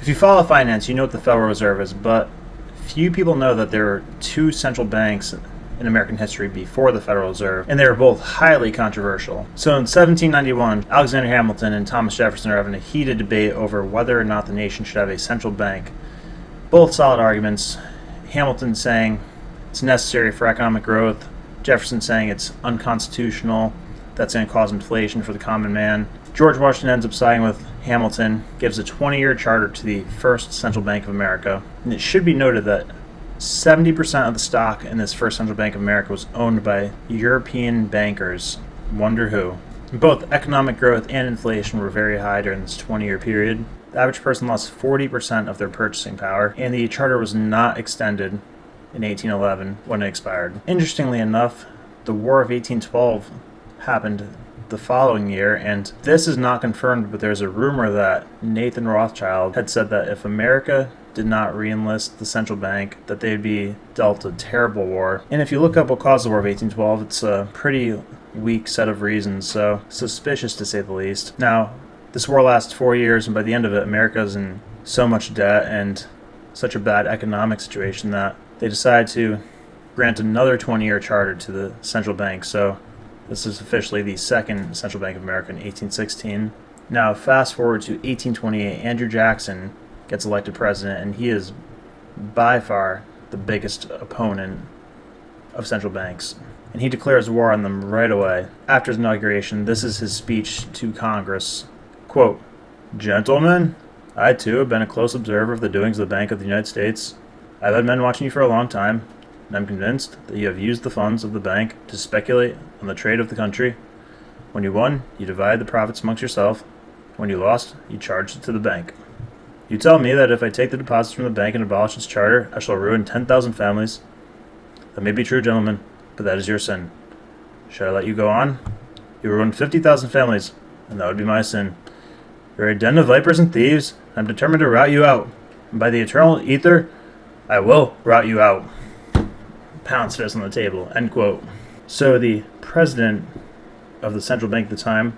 If you follow finance, you know what the Federal Reserve is, but few people know that there were two central banks in American history before the Federal Reserve, and they were both highly controversial. So in 1791, Alexander Hamilton and Thomas Jefferson are having a heated debate over whether or not the nation should have a central bank. Both solid arguments. Hamilton saying it's necessary for economic growth, Jefferson saying it's unconstitutional, that's going to cause inflation for the common man. George Washington ends up siding with Hamilton, gives a 20-year charter to the first central bank of America. And it should be noted that 70% of the stock in this first central bank of America was owned by European bankers. Wonder who. Both economic growth and inflation were very high during this 20-year period. The average person lost 40% of their purchasing power, and the charter was not extended in 1811 when it expired. Interestingly enough, the War of 1812 happened the following year, and this is not confirmed, but there's a rumor that Nathan Rothschild had said that if America did not re-enlist the central bank, that they'd be dealt a terrible war. And if you look up what caused the War of 1812, it's a pretty weak set of reasons, so suspicious to say the least. Now, this war lasts 4 years, and by the end of it, America's in so much debt and such a bad economic situation that they decide to grant another 20-year charter to the central bank. So this is officially the second Central Bank of America in 1816. Now, fast forward to 1828, Andrew Jackson gets elected president, and he is by far the biggest opponent of central banks. And he declares war on them right away. After his inauguration, this is his speech to Congress. Quote, "Gentlemen, I too have been a close observer of the doings of the Bank of the United States. I've had men watching you for a long time, and I'm convinced that you have used the funds of the bank to speculate on the trade of the country. When you won, you divided the profits amongst yourself. When you lost, you charged it to the bank. You tell me that if I take the deposits from the bank and abolish its charter, I shall ruin 10,000 families. That may be true, gentlemen, but that is your sin. Should I let you go on? You ruin 50,000 families, and that would be my sin. You're a den of vipers and thieves. I'm determined to rout you out. And by the eternal ether, I will rout you out." Pounds fist on the table, end quote. So the president of the central bank at the time,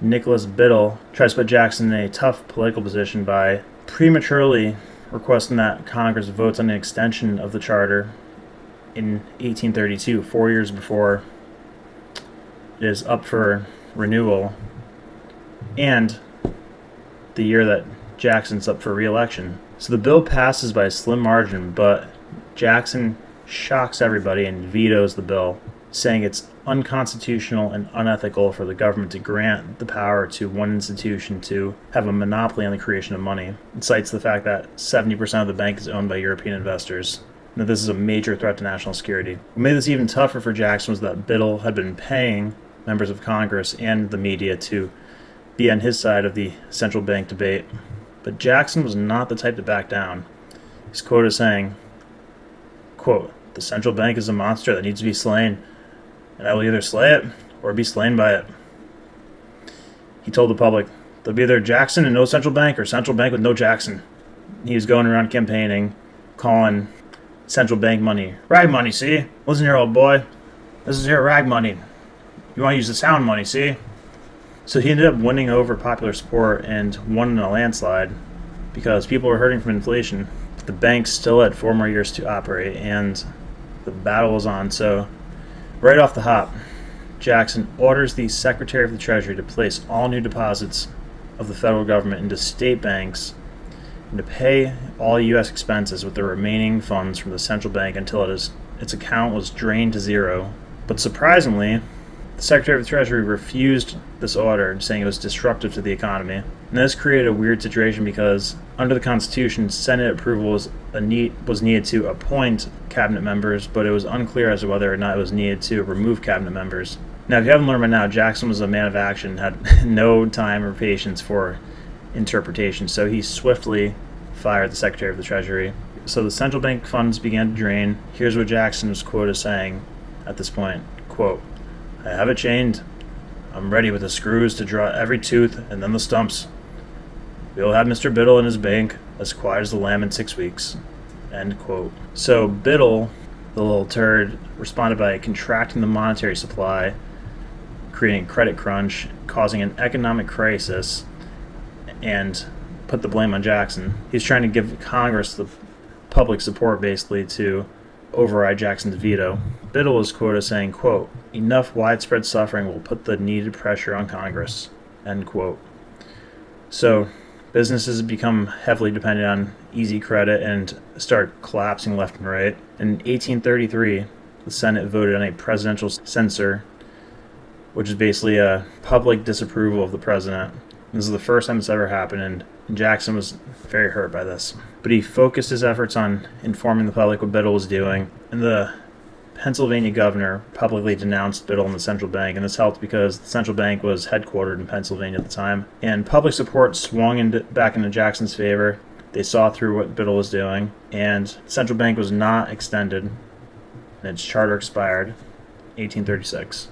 Nicholas Biddle, tries to put Jackson in a tough political position by prematurely requesting that Congress votes on an extension of the charter in 1832, 4 years before it is up for renewal, and the year that Jackson's up for re-election. So the bill passes by a slim margin, but Jackson shocks everybody and vetoes the bill, saying it's unconstitutional and unethical for the government to grant the power to one institution to have a monopoly on the creation of money. It cites the fact that 70% of the bank is owned by European investors, and that this is a major threat to national security. What made this even tougher for Jackson was that Biddle had been paying members of Congress and the media to be on his side of the central bank debate. But Jackson was not the type to back down. He's quoted as saying, quote, "The central bank is a monster that needs to be slain, and I will either slay it or be slain by it." He told the public, "There'll be either Jackson and no central bank, or central bank with no Jackson." He was going around campaigning, calling central bank money rag money, see? Listen here, old boy. This is your rag money. You want to use the sound money, see? So he ended up winning over popular support and won in a landslide because people were hurting from inflation. The bank still had 4 more years to operate, and the battle was on. So right off the hop, Jackson orders the Secretary of the Treasury to place all new deposits of the federal government into state banks and to pay all U.S. expenses with the remaining funds from the central bank until its account was drained to zero. But surprisingly, the Secretary of the Treasury refused this order, saying it was disruptive to the economy. And this created a weird situation because under the Constitution, Senate approval was needed to appoint cabinet members, but it was unclear as to whether or not it was needed to remove cabinet members. Now, if you haven't learned by now, Jackson was a man of action, had no time or patience for interpretation, so he swiftly fired the Secretary of the Treasury. So the central bank funds began to drain. Here's what Jackson was quoted as saying at this point, quote, "I have it chained. I'm ready with the screws to draw every tooth and then the stumps. We'll have Mr. Biddle and his bank as quiet as the lamb in 6 weeks." End quote. So Biddle, the little turd, responded by contracting the monetary supply, creating a credit crunch, causing an economic crisis, and put the blame on Jackson. He's trying to give Congress the public support, basically, to override Jackson's veto. Biddle was quoted as saying, quote, "Enough widespread suffering will put the needed pressure on Congress," end quote. So businesses become heavily dependent on easy credit and start collapsing left and right. In 1833, the Senate voted on a presidential censure, which is basically a public disapproval of the president. This is the first time it's ever happened, and Jackson was very hurt by this. But he focused his efforts on informing the public what Biddle was doing, and the Pennsylvania governor publicly denounced Biddle and the central bank, and this helped because the central bank was headquartered in Pennsylvania at the time. And public support swung back into Jackson's favor. They saw through what Biddle was doing, and the central bank was not extended, and its charter expired 1836.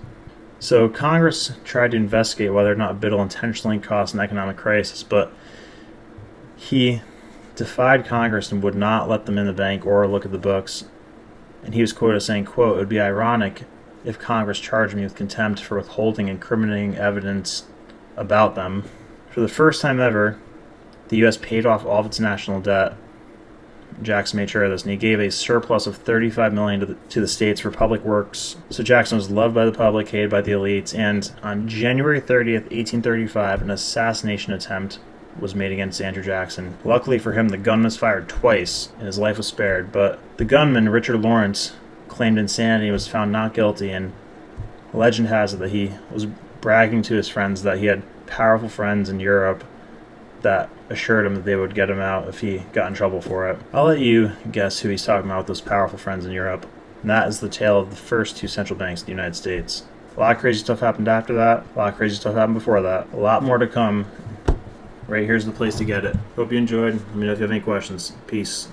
So Congress tried to investigate whether or not Biddle intentionally caused an economic crisis, but he defied Congress and would not let them in the bank or look at the books. And he was quoted as saying, quote, "It would be ironic if Congress charged me with contempt for withholding incriminating evidence about them." For the first time ever, the U.S. paid off all of its national debt. Jackson made sure of this, and he gave a surplus of $35 million to the states for public works. So Jackson was loved by the public, hated by the elites, and on January 30th, 1835, an assassination attempt was made against Andrew Jackson. Luckily for him, the gun was fired twice, and his life was spared, but the gunman, Richard Lawrence, claimed insanity and was found not guilty, and legend has it that he was bragging to his friends that he had powerful friends in Europe that assured him that they would get him out if he got in trouble for it. I'll let you guess who he's talking about with those powerful friends in Europe. And that is the tale of the first two central banks in the United States. A lot of crazy stuff happened after that. A lot of crazy stuff happened before that. A lot more to come. Right here's the place to get it. Hope you enjoyed. Let me know if you have any questions. Peace.